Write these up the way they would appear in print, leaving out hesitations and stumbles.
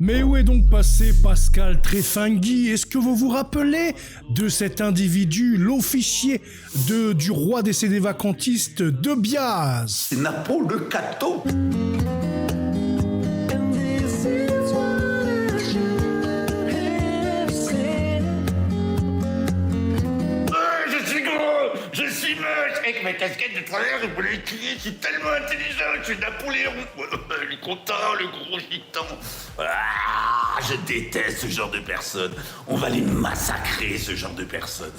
Mais où est donc passé Pascal Tréfingui? Est-ce que vous vous rappelez de cet individu, l'officier du roi décédé vacantiste de Biaz? C'est Napo le Cato. Je suis moche avec ma casquette de travers et vous l'avez crié, je suis tellement intelligent, je suis Napoléon. Il est content, le gros gitan. Ah, je déteste ce genre de personnes. On va les massacrer, ce genre de personnes.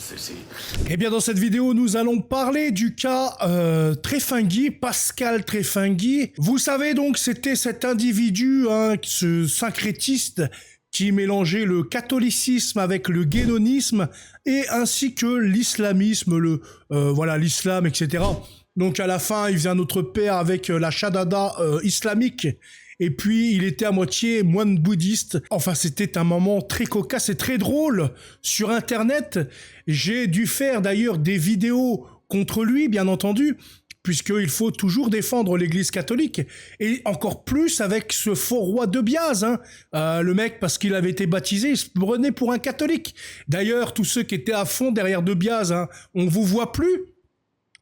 Eh bien, dans cette vidéo, nous allons parler du cas Tréfingui, Pascal Tréfingui. Vous savez donc, c'était cet individu, ce syncrétiste, qui mélangeait le catholicisme avec le guénonisme et ainsi que l'islamisme, l'islam, etc. Donc à la fin, il faisait un autre père avec la shadada islamique. Et puis, il était à moitié moine bouddhiste. Enfin, c'était un moment très cocasse et très drôle sur Internet. J'ai dû faire d'ailleurs des vidéos contre lui, bien entendu, puisqu'il faut toujours défendre l'église catholique, et encore plus avec ce faux roi de Biaz, le mec, parce qu'il avait été baptisé, il se prenait pour un catholique. D'ailleurs, tous ceux qui étaient à fond derrière de Biaz, on vous voit plus.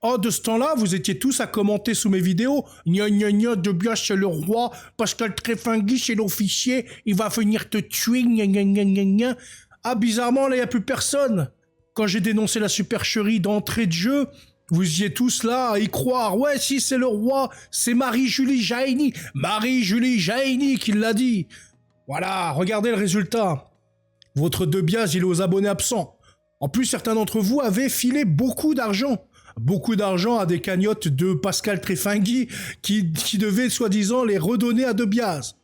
Oh, de ce temps-là, vous étiez tous à commenter sous mes vidéos. Gna gna gna, de Biaz c'est le roi, Pascal Tréfingui c'est l'officier, il va venir te tuer, gna gna gna gna gna. Ah, bizarrement, là, il n'y a plus personne. Quand j'ai dénoncé la supercherie d'entrée de jeu, vous y êtes tous là à y croire. Ouais, si c'est le roi, c'est Marie-Julie Jaïni. Marie-Julie Jaïni qui l'a dit. Voilà, regardez le résultat. Votre de Biaz, il est aux abonnés absents. En plus, certains d'entre vous avaient filé beaucoup d'argent. Beaucoup d'argent à des cagnottes de Pascal Tréfingui qui devaient soi-disant les redonner à de Biaz.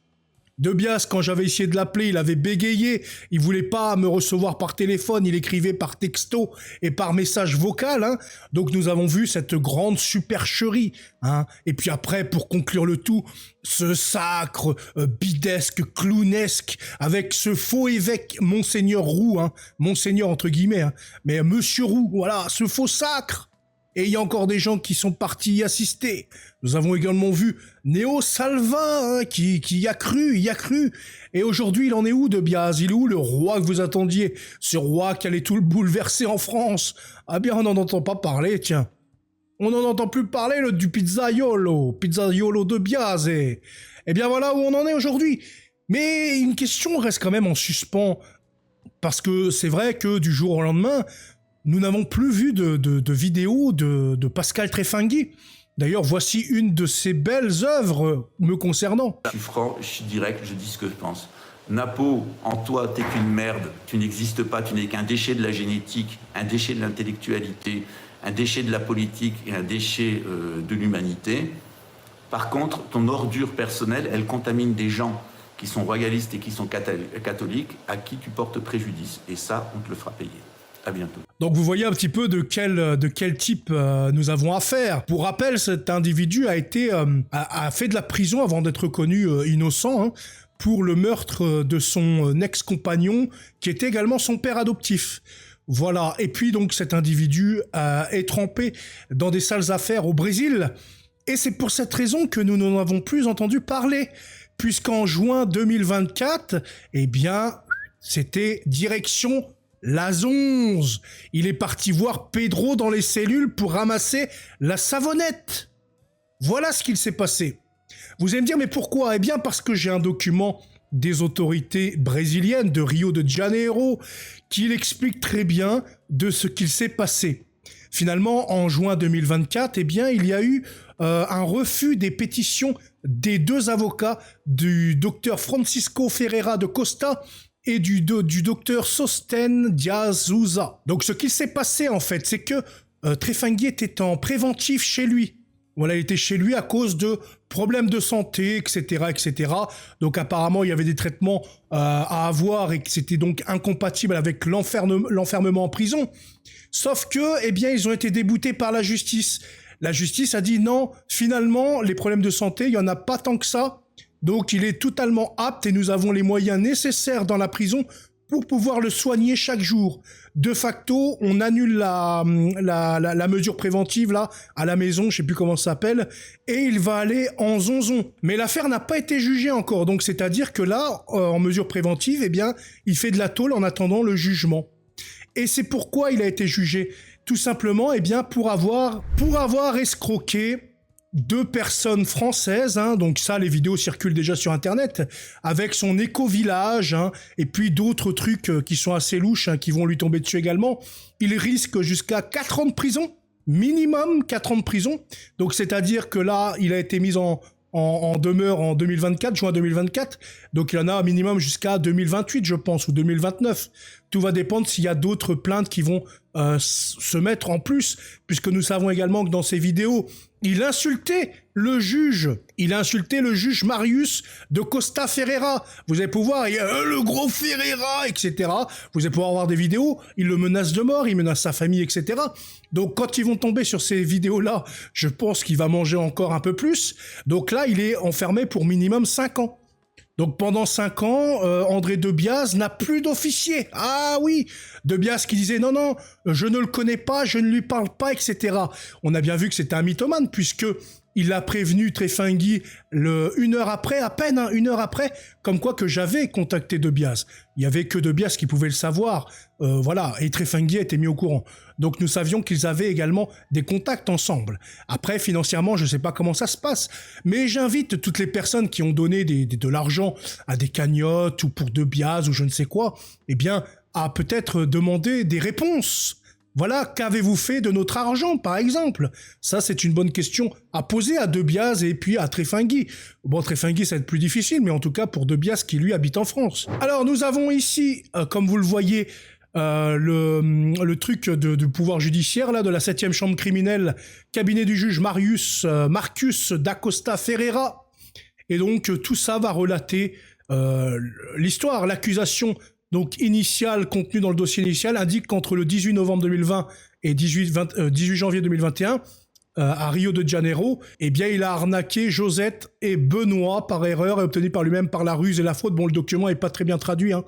De Biaz, quand j'avais essayé de l'appeler, il avait bégayé, il voulait pas me recevoir par téléphone, il écrivait par texto et par message vocal, Donc nous avons vu cette grande supercherie, Et puis après, pour conclure le tout, ce sacre bidesque, clownesque, avec ce faux évêque Monseigneur Roux, Monseigneur entre guillemets, mais Monsieur Roux, voilà, ce faux sacre. Et il y a encore des gens qui sont partis y assister. Nous avons également vu Néo Salvin, qui y a cru. Et aujourd'hui, il en est où de Biaz? Il est où le roi que vous attendiez? Ce roi qui allait tout le bouleverser en France? Ah bien, on n'en entend pas parler, tiens. On n'en entend plus parler, du pizzaiolo de Biaz. Et bien voilà où on en est aujourd'hui. Mais une question reste quand même en suspens. Parce que c'est vrai que du jour au lendemain, nous n'avons plus vu de vidéos de Pascal Tréfingui. D'ailleurs, voici une de ses belles œuvres me concernant. Je suis franc, je suis direct, je dis ce que je pense. Napo, en toi, t'es qu'une merde. Tu n'existes pas, tu n'es qu'un déchet de la génétique, un déchet de l'intellectualité, un déchet de la politique et un déchet de l'humanité. Par contre, ton ordure personnelle, elle contamine des gens qui sont royalistes et qui sont catholiques, à qui tu portes préjudice. Et ça, on te le fera payer. À bientôt. Donc vous voyez un petit peu de quel type nous avons affaire. Pour rappel, cet individu a fait de la prison avant d'être reconnu innocent pour le meurtre de son ex-compagnon qui était également son père adoptif. Voilà. Et puis donc cet individu est trempé dans des sales affaires au Brésil. Et c'est pour cette raison que nous n'en avons plus entendu parler. Puisqu'en juin 2024, eh bien, c'était direction la Zonze. Il est parti voir Pedro dans les cellules pour ramasser la savonnette. Voilà ce qu'il s'est passé. Vous allez me dire, mais pourquoi? Eh bien, parce que j'ai un document des autorités brésiliennes de Rio de Janeiro qui l'explique très bien de ce qu'il s'est passé. Finalement, en juin 2024, eh bien, il y a eu un refus des pétitions des deux avocats du docteur Francisco Ferreira de Costa et du docteur Sosten Diazusa. Donc ce qui s'est passé en fait, c'est que Tréfingui était en préventif chez lui. Voilà, il était chez lui à cause de problèmes de santé, etc., etc. Donc apparemment, il y avait des traitements à avoir et que c'était donc incompatible avec l'enfermement en prison. Sauf que, eh bien, ils ont été déboutés par la justice. La justice a dit non, finalement, les problèmes de santé, il y en a pas tant que ça. Donc il est totalement apte et nous avons les moyens nécessaires dans la prison pour pouvoir le soigner chaque jour. De facto, on annule la mesure préventive là à la maison, je sais plus comment ça s'appelle, et il va aller en zonzon. Mais l'affaire n'a pas été jugée encore, donc c'est-à-dire que là, en mesure préventive, eh bien, il fait de la tôle en attendant le jugement. Et c'est pourquoi il a été jugé. Tout simplement, eh bien, pour avoir escroqué 2 personnes françaises, hein, donc ça, les vidéos circulent déjà sur Internet, avec son éco-village, hein, et puis d'autres trucs qui sont assez louches, hein, qui vont lui tomber dessus également. Il risque jusqu'à 4 ans de prison, minimum 4 ans de prison. Donc c'est-à-dire que là, il a été mis en demeure en 2024, juin 2024, donc il y en a un minimum jusqu'à 2028, je pense, ou 2029. Tout va dépendre s'il y a d'autres plaintes qui vont se mettre en plus, puisque nous savons également que dans ces vidéos, il insultait le juge Marius de Costa Ferreira. Vous allez pouvoir, le gros Ferreira, etc. Vous allez pouvoir voir des vidéos, il le menace de mort, il menace sa famille, etc. Donc quand ils vont tomber sur ces vidéos-là, je pense qu'il va manger encore un peu plus. Donc là, il est enfermé pour minimum 5 ans. Donc pendant 5 ans, André Debiaz n'a plus d'officier. Ah oui, Debiaz qui disait non, je ne le connais pas, je ne lui parle pas, etc. On a bien vu que c'était un mythomane puisque il a prévenu Tréfingui une heure après, à peine, hein, 1 heure après, comme quoi que j'avais contacté Debiaz. Il y avait que Debiaz qui pouvait le savoir, voilà, et Tréfingui a été mis au courant. Donc nous savions qu'ils avaient également des contacts ensemble. Après, financièrement, je ne sais pas comment ça se passe, mais j'invite toutes les personnes qui ont donné de l'argent à des cagnottes ou pour Debiaz ou je ne sais quoi, eh bien, à peut-être demander des réponses. Voilà, qu'avez-vous fait de notre argent, par exemple? Ça, c'est une bonne question à poser à Debiaz et puis à Tréfingui. Bon, Tréfingui, ça va être plus difficile, mais en tout cas pour Debiaz qui, lui, habite en France. Alors, nous avons ici, comme vous le voyez, le truc du pouvoir judiciaire, là, de la 7e chambre criminelle, cabinet du juge Marcus d'Acosta Ferreira. Et donc, tout ça va relater l'histoire, l'accusation donc initiale contenue dans le dossier initial indique qu'entre le 18 novembre 2020 et 18 janvier 2021, à Rio de Janeiro, eh bien, il a arnaqué Josette et Benoît par erreur et obtenu par lui-même par la ruse et la fraude. Bon, le document est pas très bien traduit, hein.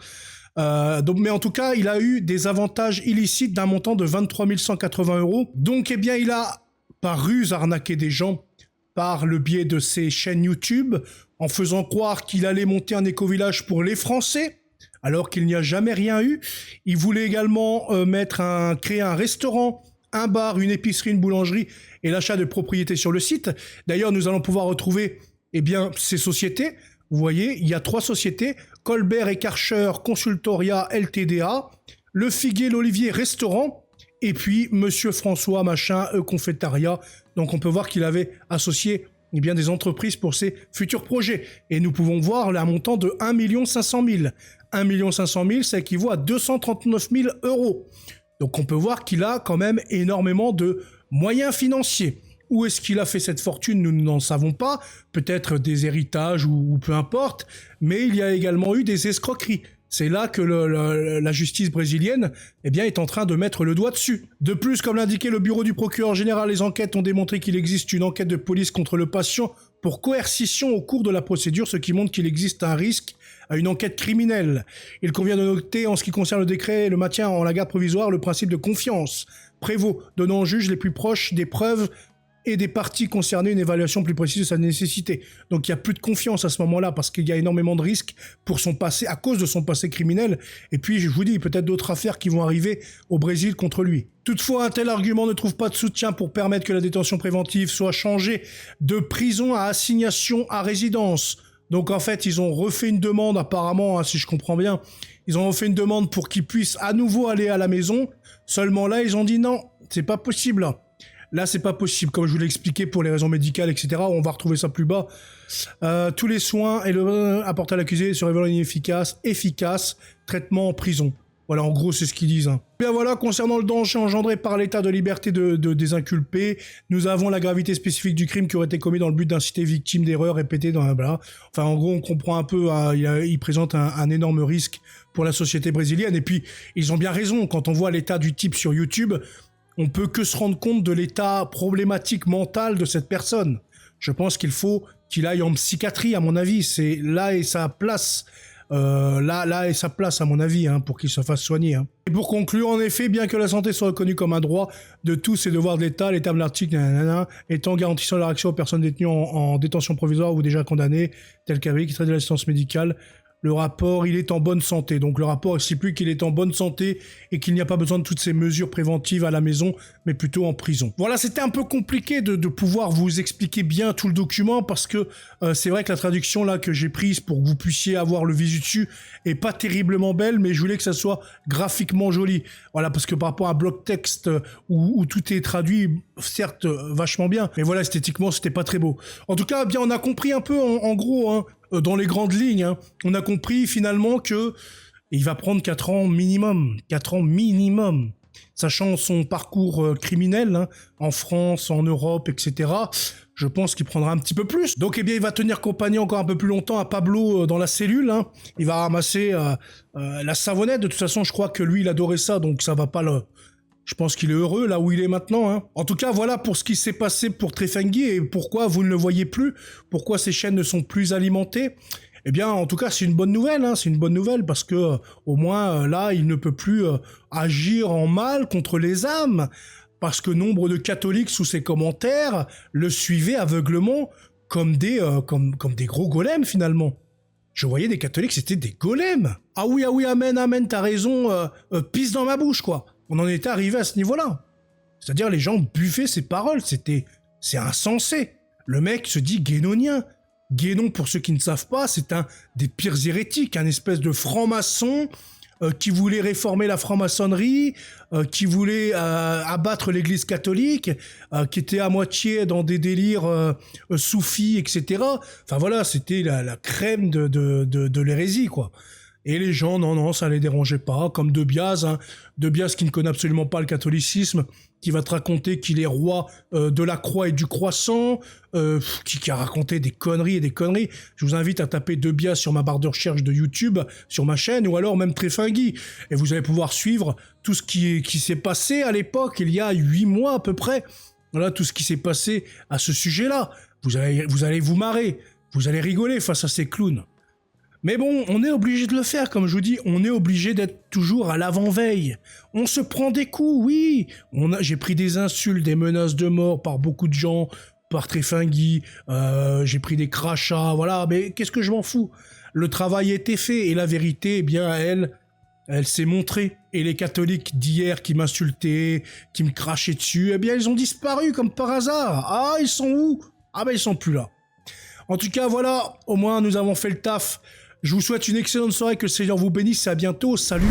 Mais en tout cas, il a eu des avantages illicites d'un montant de 23 180 €. Donc, eh bien, il a, par ruse, arnaqué des gens par le biais de ses chaînes YouTube, en faisant croire qu'il allait monter un éco-village pour les Français, alors qu'il n'y a jamais rien eu. Il voulait également créer un restaurant, un bar, une épicerie, une boulangerie et l'achat de propriétés sur le site. D'ailleurs, nous allons pouvoir retrouver ces sociétés. Vous voyez, il y a 3 sociétés, Colbert et Karcher Consultoria LTDA, Le Figuier, l'Olivier Restaurant, et puis Monsieur François Confettaria. Donc on peut voir qu'il avait associé des entreprises pour ses futurs projets. Et nous pouvons voir un montant de 1 500 000. 1 500 000, ça équivaut à 239 000 €. Donc on peut voir qu'il a quand même énormément de moyens financiers. Où est-ce qu'il a fait cette fortune? Nous n'en savons pas. Peut-être des héritages ou peu importe. Mais il y a également eu des escroqueries. C'est là que la justice brésilienne est en train de mettre le doigt dessus. De plus, comme l'indiquait le bureau du procureur général, les enquêtes ont démontré qu'il existe une enquête de police contre le patient pour coercition au cours de la procédure, ce qui montre qu'il existe un risque à une enquête criminelle. Il convient de noter, en ce qui concerne le décret et le maintien en la garde provisoire, le principe de confiance prévaut, donnant aux juges les plus proches des preuves et des parties concernées une évaluation plus précise de sa nécessité. Donc il n'y a plus de confiance à ce moment-là parce qu'il y a énormément de risques pour son passé, à cause de son passé criminel. Et puis je vous dis, peut-être d'autres affaires qui vont arriver au Brésil contre lui. Toutefois, un tel argument ne trouve pas de soutien pour permettre que la détention préventive soit changée de prison à assignation à résidence. Donc en fait, ils ont refait une demande apparemment, hein, si je comprends bien. Ils ont refait une demande pour qu'il puisse à nouveau aller à la maison. Seulement là, ils ont dit non, c'est pas possible. Là, c'est pas possible, comme je vous l'ai expliqué pour les raisons médicales, etc. On va retrouver ça plus bas. Tous les soins apportés à l'accusé se révèlent efficaces, traitement en prison. Voilà, en gros, c'est ce qu'ils disent. Hein. Bien voilà, concernant le danger engendré par l'état de liberté des inculpés, nous avons la gravité spécifique du crime qui aurait été commis dans le but d'inciter victime d'erreurs répétées dans la bla. Enfin, en gros, on comprend un peu, il présente un énorme risque pour la société brésilienne. Et puis, ils ont bien raison, quand on voit l'état du type sur YouTube, on peut que se rendre compte de l'état problématique mental de cette personne. Je pense qu'il faut qu'il aille en psychiatrie, à mon avis. C'est là et sa place. là est sa place à mon avis, hein, pour qu'il se fasse soigner. Hein. Et pour conclure, en effet, bien que la santé soit reconnue comme un droit de tous et devoir de l'État, les termes de l'article étant garantissant leur accès aux personnes détenues en détention provisoire ou déjà condamnées, telles qu'avec qui traite de l'assistance médicale. Le rapport, il est en bonne santé. Donc le rapport stipule qu'il est en bonne santé et qu'il n'y a pas besoin de toutes ces mesures préventives à la maison, mais plutôt en prison. Voilà, c'était un peu compliqué de pouvoir vous expliquer bien tout le document parce que c'est vrai que la traduction là que j'ai prise pour que vous puissiez avoir le visu dessus est pas terriblement belle, mais je voulais que ça soit graphiquement joli. Voilà, parce que par rapport à un bloc texte où tout est traduit, certes vachement bien, mais voilà, esthétiquement c'était pas très beau. En tout cas, bien on a compris un peu en gros, hein, dans les grandes lignes, hein, on a compris finalement que il va prendre 4 ans minimum, sachant son parcours criminel, hein, en France, en Europe, etc. Je pense qu'il prendra un petit peu plus. Donc, eh bien, il va tenir compagnie encore un peu plus longtemps à Pablo dans la cellule. Hein. Il va ramasser la savonnette. De toute façon, je crois que lui, il adorait ça, donc ça va pas le... Je pense qu'il est heureux là où il est maintenant. Hein. En tout cas, voilà pour ce qui s'est passé pour Trefangui et pourquoi vous ne le voyez plus, pourquoi ces chaînes ne sont plus alimentées. Eh bien, en tout cas, c'est une bonne nouvelle. Hein. C'est une bonne nouvelle parce que au moins là, il ne peut plus agir en mal contre les âmes parce que nombre de catholiques sous ses commentaires le suivaient aveuglement comme des gros golems finalement. Je voyais des catholiques, c'était des golems. Ah oui, amen, t'as raison, pisse dans ma bouche quoi. On en était arrivé à ce niveau-là. C'est-à-dire, les gens buffaient ses paroles. C'est insensé. Le mec se dit guénonien. Guénon, pour ceux qui ne savent pas, c'est un des pires hérétiques, un espèce de franc-maçon qui voulait réformer la franc-maçonnerie, qui voulait abattre l'église catholique, qui était à moitié dans des délires soufis, etc. Enfin voilà, c'était la crème de l'hérésie, quoi. Et les gens, non, ça les dérangeait pas, comme De Biase, hein. De Biase qui ne connaît absolument pas le catholicisme, qui va te raconter qu'il est roi de la croix et du croissant, qui a raconté des conneries et des conneries. Je vous invite à taper De Biase sur ma barre de recherche de YouTube, sur ma chaîne, ou alors même Trefangui. Et vous allez pouvoir suivre tout ce qui s'est passé à l'époque, il y a 8 mois à peu près. Voilà, tout ce qui s'est passé à ce sujet-là. Vous allez vous marrer, vous allez rigoler face à ces clowns. Mais bon, on est obligé de le faire, comme je vous dis, on est obligé d'être toujours à l'avant-veille. On se prend des coups, oui. J'ai pris des insultes, des menaces de mort par beaucoup de gens, par Trefangui, j'ai pris des crachats, voilà, mais qu'est-ce que je m'en fous? Le travail était fait, et la vérité, eh bien, elle s'est montrée. Et les catholiques d'hier qui m'insultaient, qui me crachaient dessus, eh bien, ils ont disparu comme par hasard. Ah, ils sont où? Ah ben, ils sont plus là. En tout cas, voilà, au moins, nous avons fait le taf. Je vous souhaite une excellente soirée, que le Seigneur vous bénisse, et à bientôt, salut!